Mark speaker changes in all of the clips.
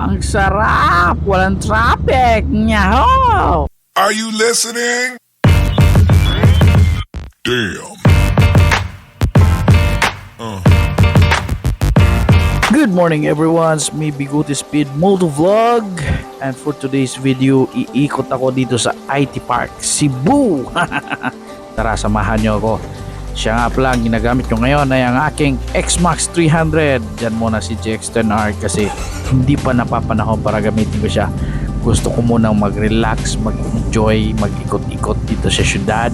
Speaker 1: Ang sarap! Walang traffic! Nyaho!
Speaker 2: Are you listening? Damn.
Speaker 1: Good morning everyone! It's me Biguti Speed Moto Vlog. And for today's video, iikot ako dito sa IT Park, Cebu. Tara, samahan nyo ako. Siya nga pala ang ginagamit ko ngayon ay ang aking X-Max 300. Diyan muna si GX10R kasi hindi pa napapanahon para gamitin ko siya. Gusto ko munang mag-relax, mag-enjoy, mag-ikot-ikot dito sa syudad.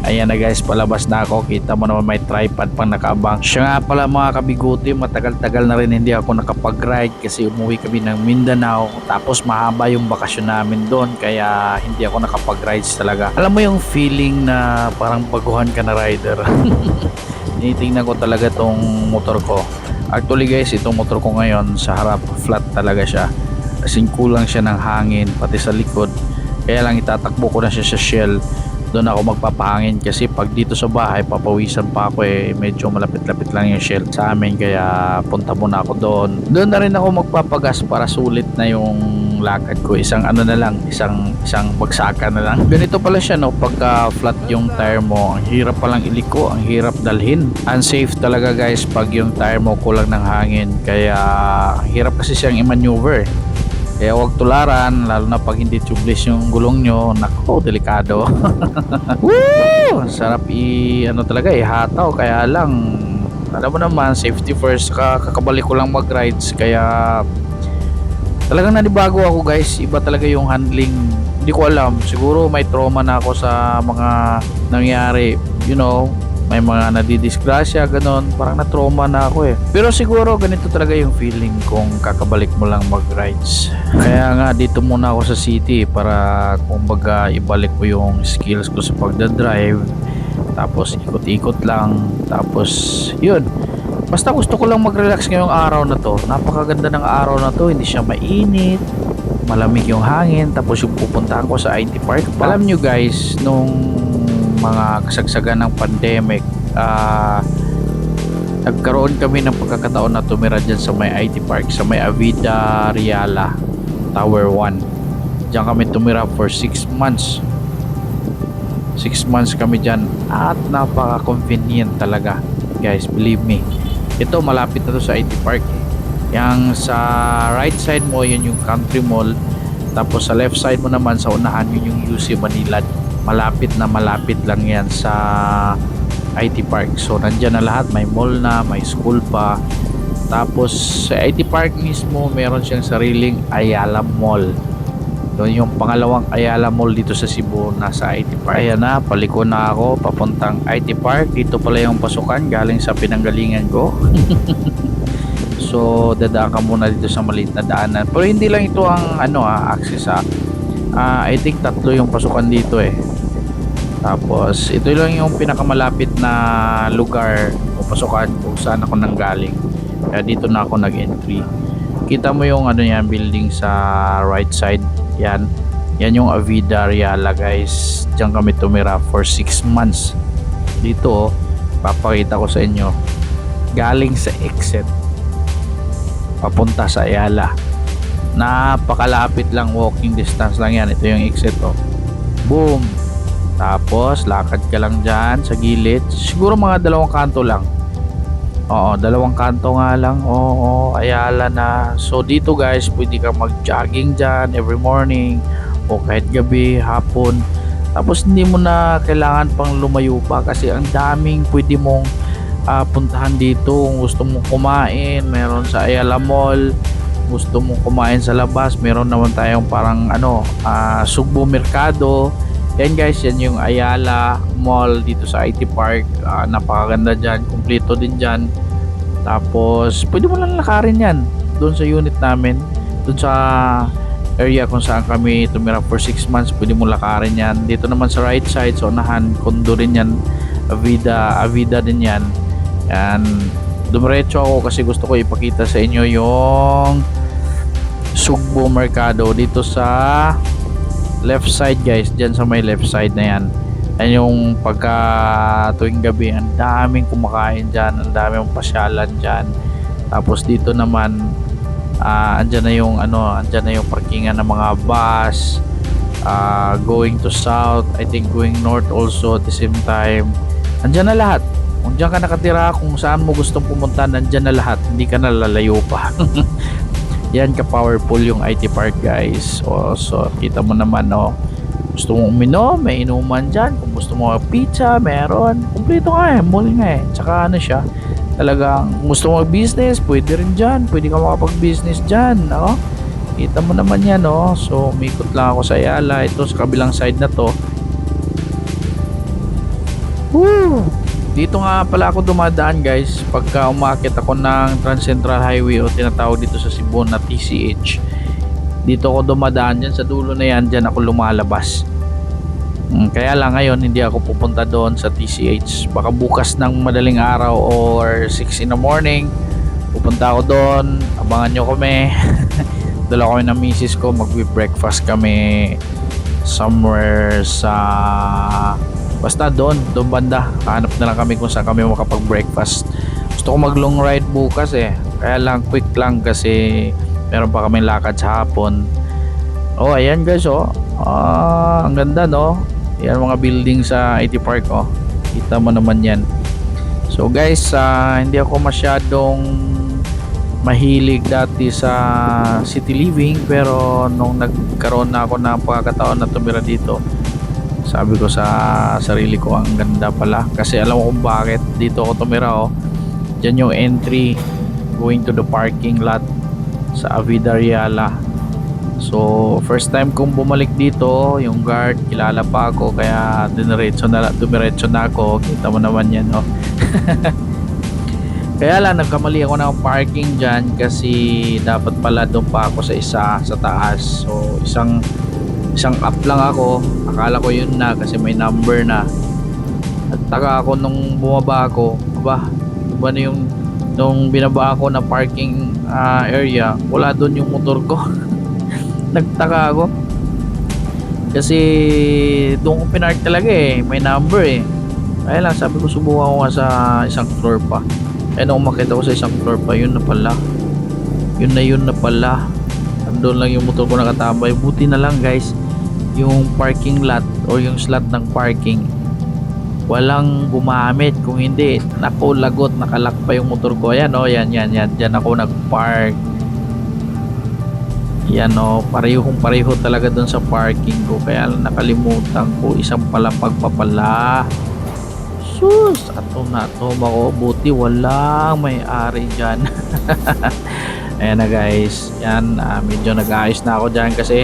Speaker 1: Ayan na guys, palabas na ako. Kita mo naman may tripod pang nakaabang. Siya nga pala mga kabiguti, matagal-tagal na rin hindi ako nakapag-ride kasi umuwi kami ng Mindanao. Tapos mahaba yung bakasyon namin doon kaya hindi ako nakapag-rides talaga. Alam mo yung feeling na parang baguhan ka na rider. Tinitingnan ko talaga tong motor ko. Actually guys, itong motor ko ngayon sa harap flat talaga siya. Kasing kulang siya ng hangin pati sa likod, kaya lang itatakbo ko na siya sa shell. Doon ako magpapahangin kasi pag dito sa bahay papawisan pa ako medyo malapit-lapit lang yung shell sa amin, kaya punta muna ako doon. Doon na rin ako magpapagas para sulit na yung lakad ko. Isang bagsakan na lang. Ganito pala siya no, pagka flat yung tire mo, ang hirap palang iliko, ang hirap dalhin. Unsafe talaga guys pag yung tire mo kulang ng hangin, kaya hirap kasi siyang i-maneuver. Kaya huwag tularan, lalo na pag hindi tubeless yung gulong nyo. Nako, delikado. Woo! Sarap talaga ihataw. Kaya lang, alam mo naman, safety first. Kakabalik ko lang mag-rides. Kaya talagang nanibago ako guys. Iba talaga yung handling. Hindi ko alam. Siguro may trauma na ako sa mga nangyari. You know, may mga nadidisgrasya, ganon. Parang na-trauma na ako Pero siguro ganito talaga yung feeling kung kakabalik mo lang mag-rides. Kaya nga dito muna ako sa city para kumbaga ibalik ko yung skills ko sa pagdadrive. Tapos ikot-ikot lang. Tapos yun. Basta gusto ko lang mag-relax ngayong araw na to. Napakaganda ng araw na to. Hindi siya mainit. Malamig yung hangin. Tapos yung pupuntahan ko sa IT Park. Alam nyo guys, nung mga kasagsagan ng pandemic, nagkaroon kami ng pagkakataon na tumira dyan sa may IT Park, sa may Avida Riala Tower 1. Diyan kami tumira for 6 months. 6 months kami dyan at napaka-convenient talaga guys, believe me. Ito malapit na to sa IT Park. Yang sa right side mo, yun yung Country Mall. Tapos sa left side mo naman, sa unahan, yun yung UC Manila. Malapit lang yan sa IT Park. So nandyan na lahat, may mall na, may school pa. Tapos sa IT Park mismo meron siyang sariling Ayala Mall. Doon yung pangalawang Ayala Mall dito sa Cebu, nasa IT Park. Ayan na, paliko na ako papuntang IT Park. Dito pala yung pasukan galing sa pinanggalingan ko. So dadaan ka muna dito sa maliit na daanan. Pero hindi lang ito ang access I think 3 yung pasukan dito Tapos ito lang yung pinakamalapit na lugar o pasukan kung saan ako nanggaling. Kaya dito na ako nag-entry. Kita mo yung yan, building sa right side. Yan yung Avida Riala guys. Diyan kami tumira for 6 months. Dito papakita ko sa inyo. Galing sa exit papunta sa Ayala. Napakalapit lang, walking distance lang yan. Ito yung exit boom. Tapos lakad ka lang dyan sa gilid. Siguro mga 2 kanto lang. Oo, 2 kanto nga lang. Oo, Ayala na. So dito guys, pwede ka mag-jogging dyan every morning o kahit gabi, hapon. Tapos hindi mo na kailangan pang lumayo pa kasi ang daming pwede mong puntahan dito. Kung gusto mong kumain, meron sa Ayala Mall. Gusto mong kumain sa labas, meron naman tayong parang Sugbo Mercado. Yan guys, yan yung Ayala Mall dito sa IT Park. Napakaganda dyan, kumpleto din dyan. Tapos pwede mo lang lakarin yan doon sa unit namin, doon sa area kung saan kami tumira for 6 months. Pwede mo lakarin yan. Dito naman sa right side, sa unahan, kondo rin yan, Avida din yan. Yan, dumiretso ako kasi gusto ko ipakita sa inyo yung Sugbo Mercado dito sa left side guys. Dyan sa may left side na yan. Yan yung pagka tuwing gabi, ang daming kumakain dyan, ang daming pasyalan dyan. Tapos dito naman Andyan na yung andyan na yung parkingan ng mga bus going to south, I think going north also at the same time. Andyan na lahat. Kung diyan ka nakatira, kung saan mo gustong pumunta, nandyan na lahat. Hindi ka na lalayo pa. Yan ka powerful yung IT Park, guys. So kita mo naman, no. Gusto mo uminom, may inuman dyan. Kung gusto mo pizza, meron. Kumpleto nga mall nga Tsaka siya, talagang gusto mo mag-business, pwede rin dyan. Pwede ka makapag-business dyan, no? Kita mo naman yan, no? So, umikot lang ako sa Ayala. Ito sa kabilang side na to. Woo! Dito nga pala ako dumadaan, guys. Pagka umakit ako ng Trans Central Highway o tinatawag dito sa Cebu na TCH. Dito ako dumadaan dyan. Sa dulo na yan, dyan ako lumalabas. Kaya lang ngayon hindi ako pupunta doon sa TCH. Baka bukas ng madaling araw or 6 in the morning pupunta ako doon. Abangan nyo kami. Dala kami ng misis ko, magbe-breakfast kami somewhere sa basta doon banda. Hanap na lang kami kung saan kami makapag-breakfast. Gusto ko mag long ride bukas kaya lang quick lang kasi meron pa kaming lakad sa hapon. Ayan guys ang ganda, no? Yan mga building sa IT Park, kita mo naman yan. So guys, hindi ako masyadong mahilig dati sa city living, pero nung nagkaroon na ako ng pagkakataon na tumira dito, sabi ko sa sarili ko, ang ganda pala. Kasi alam ko kung bakit dito ako tumira. Diyan yung entry going to the parking lot sa Avida Riala. So first time kong bumalik dito, yung guard kilala pa ako, kaya dumiretso na ako. Kita mo naman yan, Kaya lang nagkamali ako ng parking dyan kasi dapat pala doon pa ako sa taas. So isang up lang ako, akala ko yun na kasi may number na. At taka ako nung bumaba ako, iba na yung nung binaba ako na parking area, wala doon yung motor ko. Nagtaka ako kasi doon ko pinark talaga may number kaya lang sabi ko subukan ko nga sa isang floor pa. Nung umakit ako sa isang floor pa, yun na pala andun lang yung motor ko nakatambay. Buti na lang guys, yung parking lot o yung slot ng parking walang gumamit. Kung hindi, naku, lagot, nakalak pa yung motor ko. Yan dyan ako nagpark. Yan pareho talaga dun sa parking ko, kaya nakalimutan ko isang palapag pa pala. Sus, atom ako, buti walang may-ari dyan. Ayan na guys, yan medyo nag-ayos na ako dyan kasi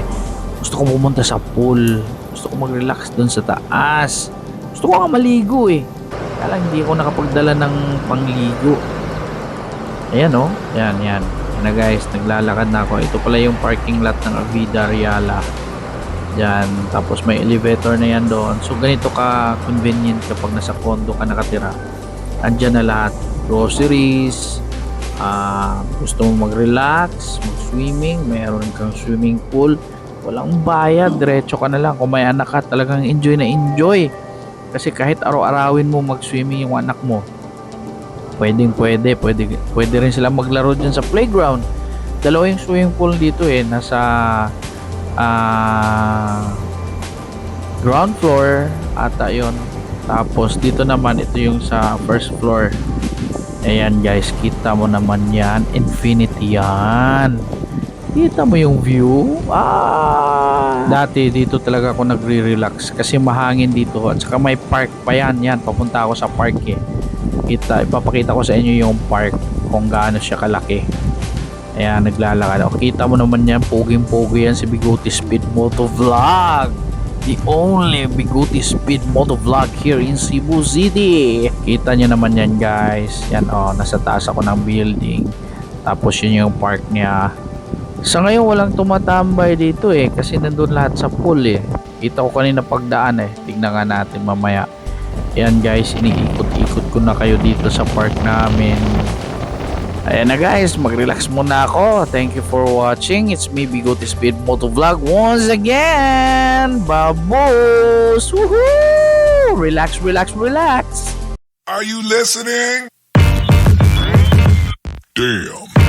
Speaker 1: gusto ko pumunta sa pool, gusto ko mag-relax dun sa taas, gusto ko nga maligo kaya lang hindi ako nakapagdala ng pangligo. Ayan yan na guys, naglalakad na ako. Ito pala yung parking lot ng Avida Riala dyan, tapos may elevator na yan doon. So ganito ka convenient kapag nasa condo ka nakatira. Andyan na lahat, groceries, gusto mo mag-relax, mag-swimming, mayroon kang swimming pool, walang bayad, diretso ka na lang. Kung may anak ka, talagang enjoy na enjoy kasi kahit araw-arawin mo mag-swimming yung anak mo, pwede rin sila maglaro dyan sa playground. Dalawa yung swimming pool dito nasa ground floor ata yun, tapos dito naman ito yung sa first floor. Ayan guys, kita mo naman yan, infinity yan. Kita mo yung view. Dati dito talaga ako nagre-relax kasi mahangin dito at saka may park pa yan. Papunta ako sa park ipapakita ko sa inyo yung park kung gaano siya kalaki. Ayan, naglalakad ako. Kita mo naman yan, poging-pogi yan si Biguti Speed Moto Vlog, the only Biguti Speed Moto Vlog here in Cebu City. Kita nyo naman yan guys. Yan nasa taas ako ng building, tapos yun yung park niya. Sa ngayon walang tumatambay dito kasi nandun lahat sa pool Kita ko kanina pagdaan tignan nga natin mamaya. Ayan guys, iniikot-ikot ko na kayo dito sa park namin. Ayan na guys, mag-relax muna ako. Thank you for watching. It's me, Biguti Speed Moto Vlog once again. Babos! Woohoo! Relax.
Speaker 2: Are you listening? Damn.